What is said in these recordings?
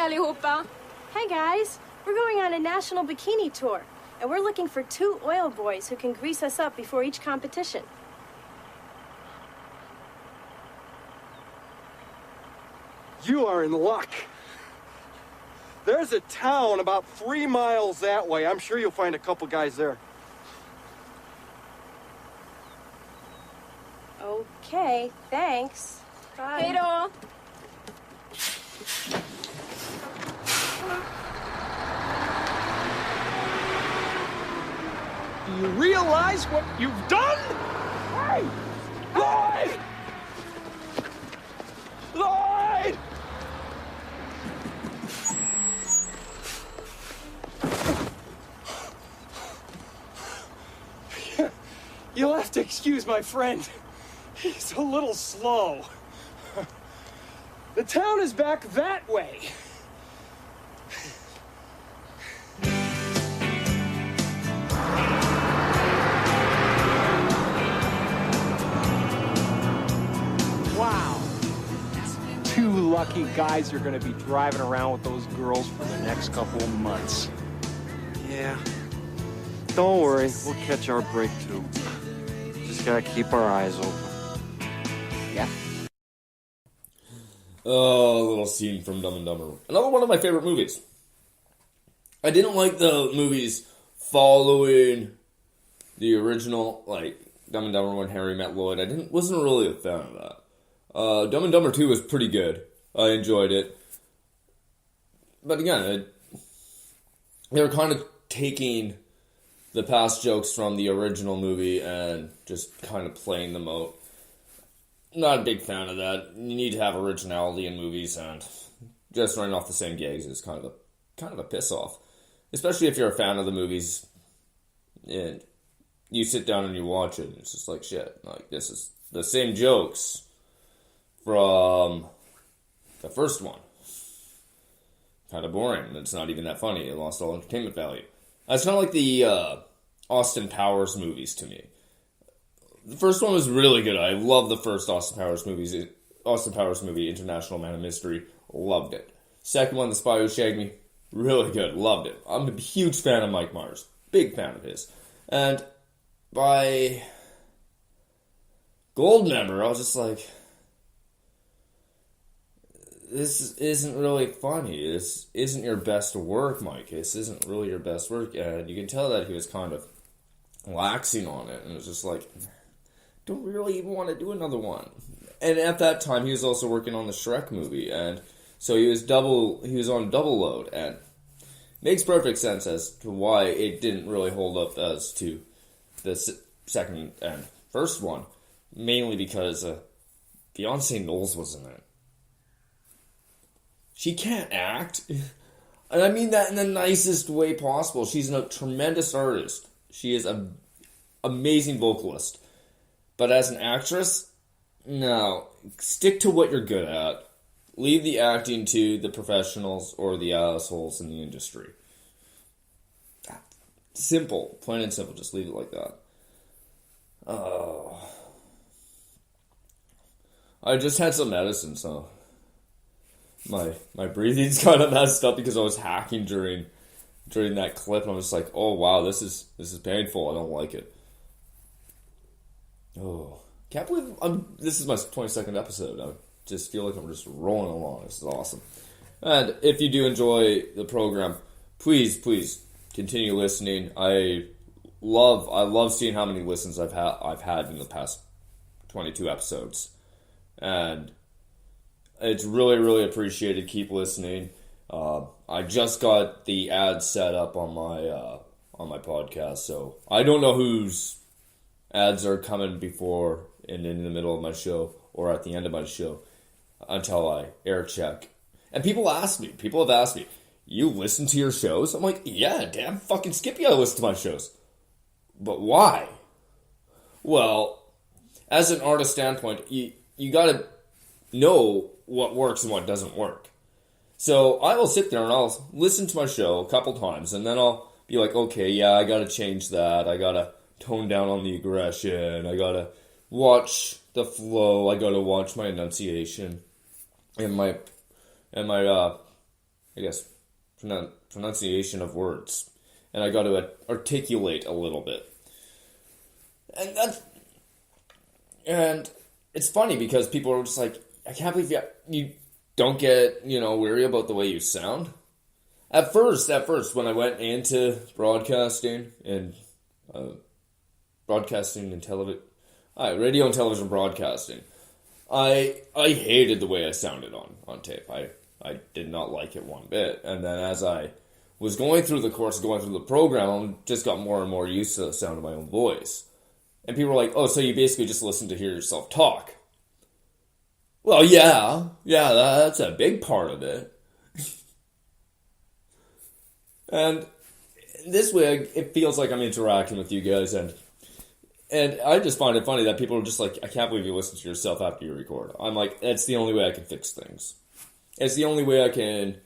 allihopa! Hi guys, we're going on a national bikini tour, and we're looking for 2 oil boys who can grease us up before each competition. You are in luck. There's a town about 3 miles that way. I'm sure you'll find a couple guys there. Okay, thanks. Bye. Hej då! Do you realize what you've done? Hey! Lloyd! Lloyd! You'll have to excuse my friend. He's a little slow. The town is back that way. Wow. 2 lucky guys are going to be driving around with those girls for the next couple of months. Yeah. Don't worry, we'll catch our break too. Just gotta keep our eyes open. Yeah. Oh, a little scene from Dumb and Dumber. Another one of my favorite movies. I didn't like the movies following the original, like Dumb and Dumber When Harry Met Lloyd. Wasn't really a fan of that. Dumb and Dumber 2 was pretty good. I enjoyed it. But again, they were kind of taking the past jokes from the original movie and just kind of playing them out. Not a big fan of that. You need to have originality in movies, and just running off the same gags is kind of a piss off. Especially if you're a fan of the movies and you sit down and you watch it, and it's just like shit. Like, this is the same jokes from the first one. Kind of boring. It's not even that funny. It lost all entertainment value. It's kind of like the Austin Powers movies to me. The first one was really good. I love the first Austin Powers movie, International Man of Mystery. Loved it. Second one, The Spy Who Shagged Me. Really good. Loved it. I'm a huge fan of Mike Myers. Big fan of his. And by Goldmember, I was just like, this isn't really funny. This isn't your best work, Mike. This isn't really your best work. And you can tell that he was kind of laxing on it. And it was just like, don't really even want to do another one. And at that time, he was also working on the Shrek movie. And so he was on double load. And makes perfect sense as to why it didn't really hold up as to the second and first one. Mainly because Beyonce Knowles was in it. She can't act. And I mean that in the nicest way possible. She's a tremendous artist. She is an amazing vocalist. But as an actress, no. Stick to what you're good at. Leave the acting to the professionals or the assholes in the industry. Simple. Plain and simple. Just leave it like that. I just had some medicine, so my breathing's kind of messed up because I was hacking during that clip, and I was just like, oh wow, this is painful. I don't like it. Oh, can't believe this is my 22nd episode. I just feel like I'm just rolling along. This is awesome. And if you do enjoy the program, please continue listening. I love seeing how many listens I've had in the past 22 episodes, and it's really, really appreciated. Keep listening. I just got the ads set up on my podcast, so I don't know whose ads are coming before and in the middle of my show or at the end of my show until I air check. And people have asked me, you listen to your shows? I'm like, yeah, damn fucking Skippy, I listen to my shows. But why? Well, as an artist standpoint, you gotta know what works and what doesn't work. So I will sit there and I'll listen to my show a couple times, and then I'll be like, okay, yeah, I gotta change that. I gotta tone down on the aggression. I gotta watch the flow. I gotta watch my enunciation and my I guess, pronunciation of words. And I got to articulate a little bit. And it's funny because people are just like, I can't believe you don't get, weary about the way you sound. At first, when I went into broadcasting and radio and television broadcasting, I hated the way I sounded on tape. I did not like it one bit. And then as I was going through the program, I just got more and more used to the sound of my own voice. And people were like, oh, so you basically just listen to hear yourself talk. Well, yeah, that's a big part of it. And this way, it feels like I'm interacting with you guys, and I just find it funny that people are just like, I can't believe you listen to yourself after you record. I'm like, it's the only way I can fix things. It's the only way I can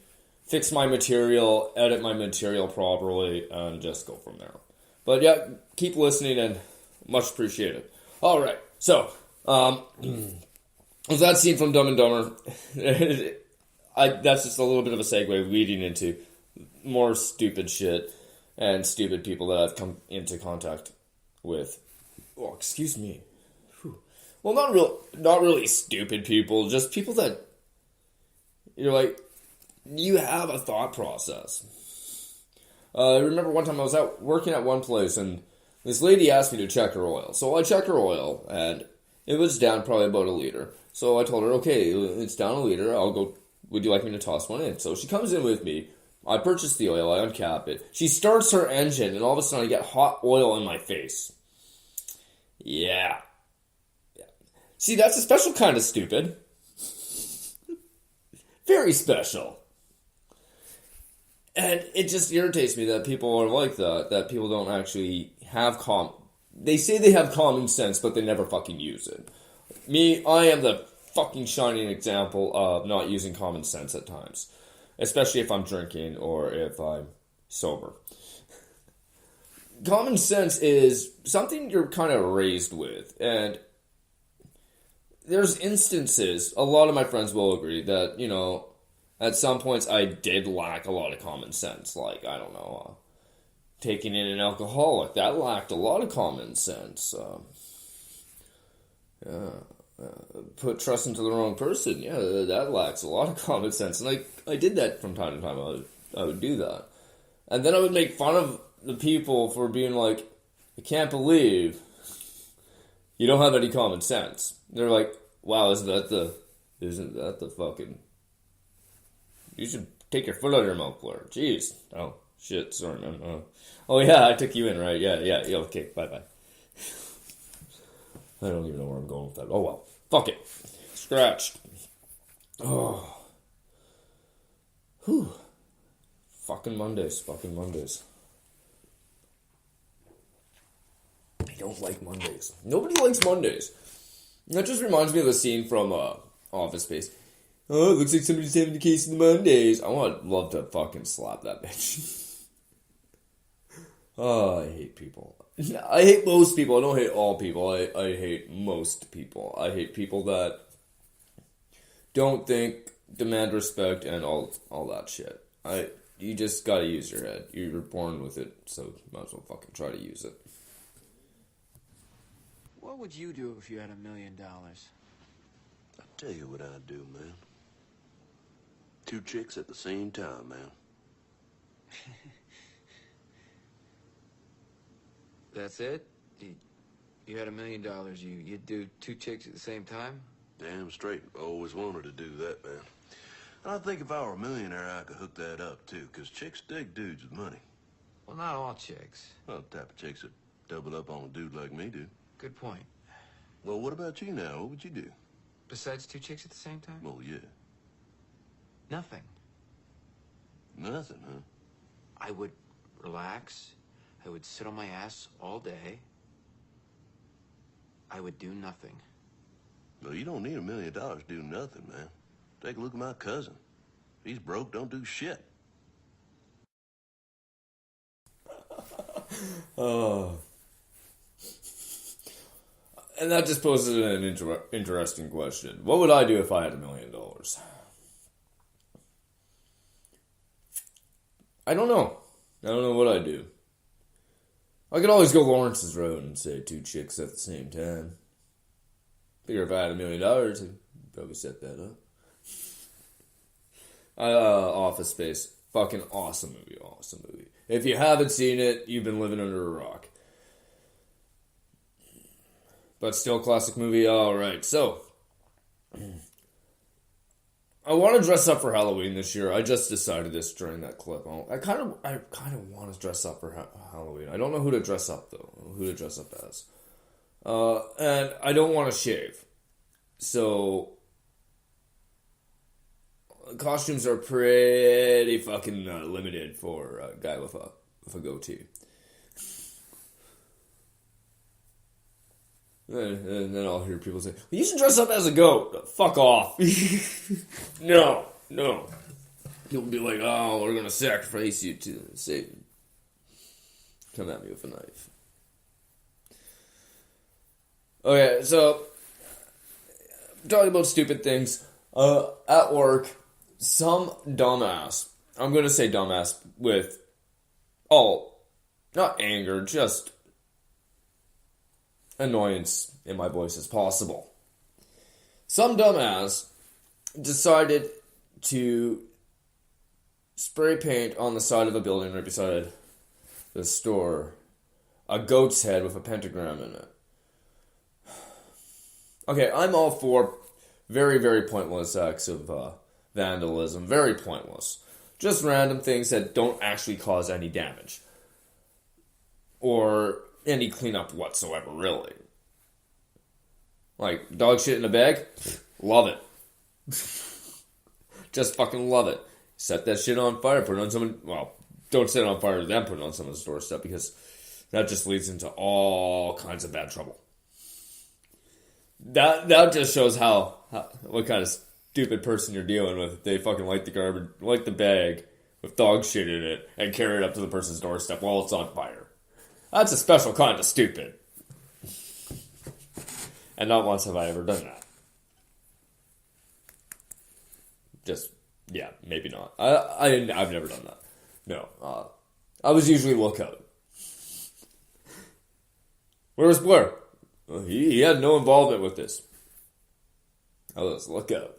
fix my material, edit my material properly, and just go from there. But yeah, keep listening, and much appreciated. All right, so was that scene from Dumb and Dumber? That's just a little bit of a segue leading into more stupid shit and stupid people that I've come into contact with. Oh, excuse me. Whew. Well, not really stupid people, just people that you're like, you have a thought process. I remember one time I was out working at one place, and this lady asked me to check her oil. So I checked her oil, and it was down probably about a liter. So I told her, okay, it's down a liter. I'll go. Would you like me to toss one in? So she comes in with me. I purchase the oil. I uncap it. She starts her engine, and all of a sudden I get hot oil in my face. Yeah. See, that's a special kind of stupid. Very special. And it just irritates me that people are like that people don't actually have they say they have common sense, but they never fucking use it. Me, I am the fucking shining example of not using common sense at times. Especially if I'm drinking or if I'm sober. Common sense is something you're kind of raised with. And there's instances, a lot of my friends will agree that, at some points I did lack a lot of common sense. Like, I don't know, taking in an alcoholic, that lacked a lot of common sense. Put trust into the wrong person, yeah, that lacks a lot of common sense. And I did that from time to time. I would do that. And then I would make fun of the people for being like, I can't believe you don't have any common sense. They're like, wow, isn't that the fucking... You should take your foot out of your mouth, Blair. Jeez. Oh, shit, sorry, man. Oh, yeah, I took you in, right? Yeah, okay, bye-bye. I don't even know where I'm going with that. Oh, well. Fuck it. Scratched. Oh. Whew. Fucking Mondays. I don't like Mondays. Nobody likes Mondays. That just reminds me of the scene from Office Space. Oh, it looks like somebody's having a case of the Mondays. I would love to fucking slap that bitch. Oh, I hate people. I hate most people. I don't hate all people. I hate most people. I hate people that don't think, demand respect, and all that shit. You just gotta use your head. You were born with it, so might as well fucking try to use it. What would you do if you had $1 million? I'll tell you what I'd do, man. 2 chicks at the same time, man. That's it? You had $1 million, you'd do 2 chicks at the same time? Damn straight. Always wanted to do that, man. And I think if I were a millionaire, I could hook that up, too, because chicks dig dudes with money. Well, not all chicks. Well, the type of chicks that double up on a dude like me do. Good point. Well, what about you now? What would you do? Besides 2 chicks at the same time? Well, yeah. Nothing. Nothing, huh? I would relax. I would sit on my ass all day. I would do nothing. Well, you don't need $1 million to do nothing, man. Take a look at my cousin. He's broke, don't do shit. Oh. And that just poses an interesting question. What would I do if I had $1 million? I don't know. I don't know what I'd do. I could always go Lawrence's road and say 2 chicks at the same time. Figure if I had $1 million, I'd probably set that up. Office Space. Fucking awesome movie. Awesome movie. If you haven't seen it, you've been living under a rock. But still classic movie. Alright, so I want to dress up for Halloween this year. I just decided this during that clip. I kind of want to dress up for Halloween. I don't know who to dress up though. Who to dress up as. And I don't want to shave. So costumes are pretty fucking limited for a guy with a goatee. And then I'll hear people say, well, you should dress up as a goat. Fuck off. No. People be like, oh, we're going to sacrifice you to Satan. Come at me with a knife. Okay, so, talking about stupid things. At work, some dumbass, I'm going to say dumbass with, not anger, just annoyance in my voice as possible. Some dumbass decided to spray paint on the side of a building right beside the store a goat's head with a pentagram in it. Okay, I'm all for very, very pointless acts of vandalism. Very pointless. Just random things that don't actually cause any damage. Or any cleanup whatsoever, really. Like, dog shit in a bag? Love it. Just fucking love it. Set that shit on fire, put it on someone... Well, don't set it on fire, then put it on someone's doorstep, because that just leads into all kinds of bad trouble. That just shows how what kind of stupid person you're dealing with. If they fucking light the bag with dog shit in it, and carry it up to the person's doorstep while it's on fire. That's a special kind of stupid. And not once have I ever done that. Just, yeah, maybe not. I've never done that. No. I was usually lookout. Where was Blair? Well, he had no involvement with this. I was lookout.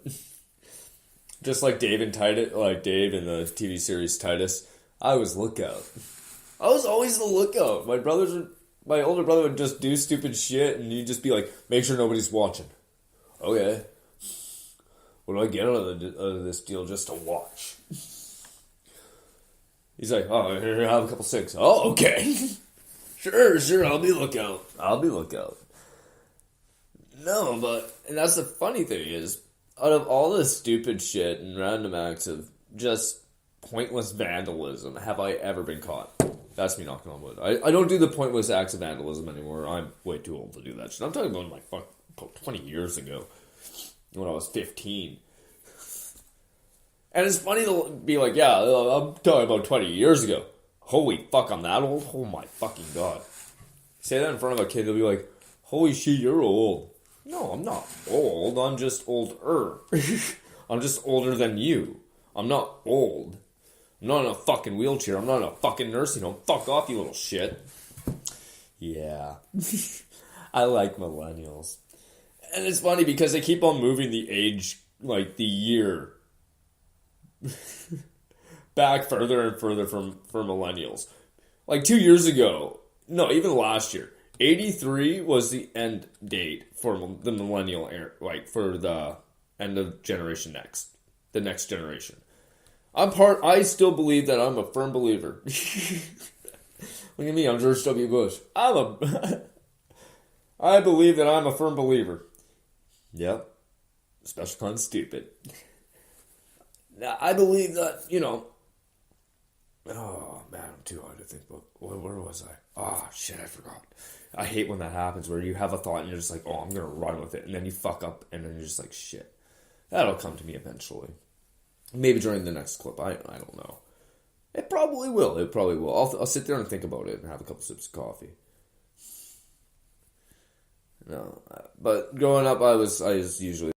Just like Dave in Titus, like Dave in the TV series Titus, I was lookout. I was always the lookout. My older brother would just do stupid shit, and you'd just be like, make sure nobody's watching. Okay. What do I get out of this deal just to watch? He's like, oh, here, have a couple cigs. Oh, okay. Sure, I'll be lookout. No, and that's the funny thing is, out of all this stupid shit and random acts of just pointless vandalism, have I ever been caught? That's me knocking on wood. I don't do the pointless acts of vandalism anymore. I'm way too old to do that shit. I'm talking about like 20 years ago, when I was 15. And it's funny to be like, yeah, I'm talking about 20 years ago. Holy fuck, I'm that old? Oh my fucking god. Say that in front of a kid, they'll be like, holy shit, you're old. No, I'm not old. I'm just older. I'm just older than you. I'm not old. I'm not in a fucking wheelchair. I'm not in a fucking nursing home. Fuck off, you little shit. Yeah. I like millennials. And it's funny because they keep on moving the age, like the year, back further and further for millennials. Like 2 years ago, no, even last year, 83 was the end date for the millennial era, like for the end of generation next, the next generation. I still believe that I'm a firm believer. Look at me, I'm George W. Bush. I believe that I'm a firm believer. Yep. Special kind of stupid. Now, I believe that, oh man, I'm too hard to think about. Where was I? Oh shit, I forgot. I hate when that happens, where you have a thought and you're just like, oh, I'm gonna run with it, and then you fuck up, and then you're just like, shit. That'll come to me eventually. Maybe during the next clip. I don't know. It probably will. I'll sit there and think about it and have a couple sips of coffee. No, but growing up, I was usually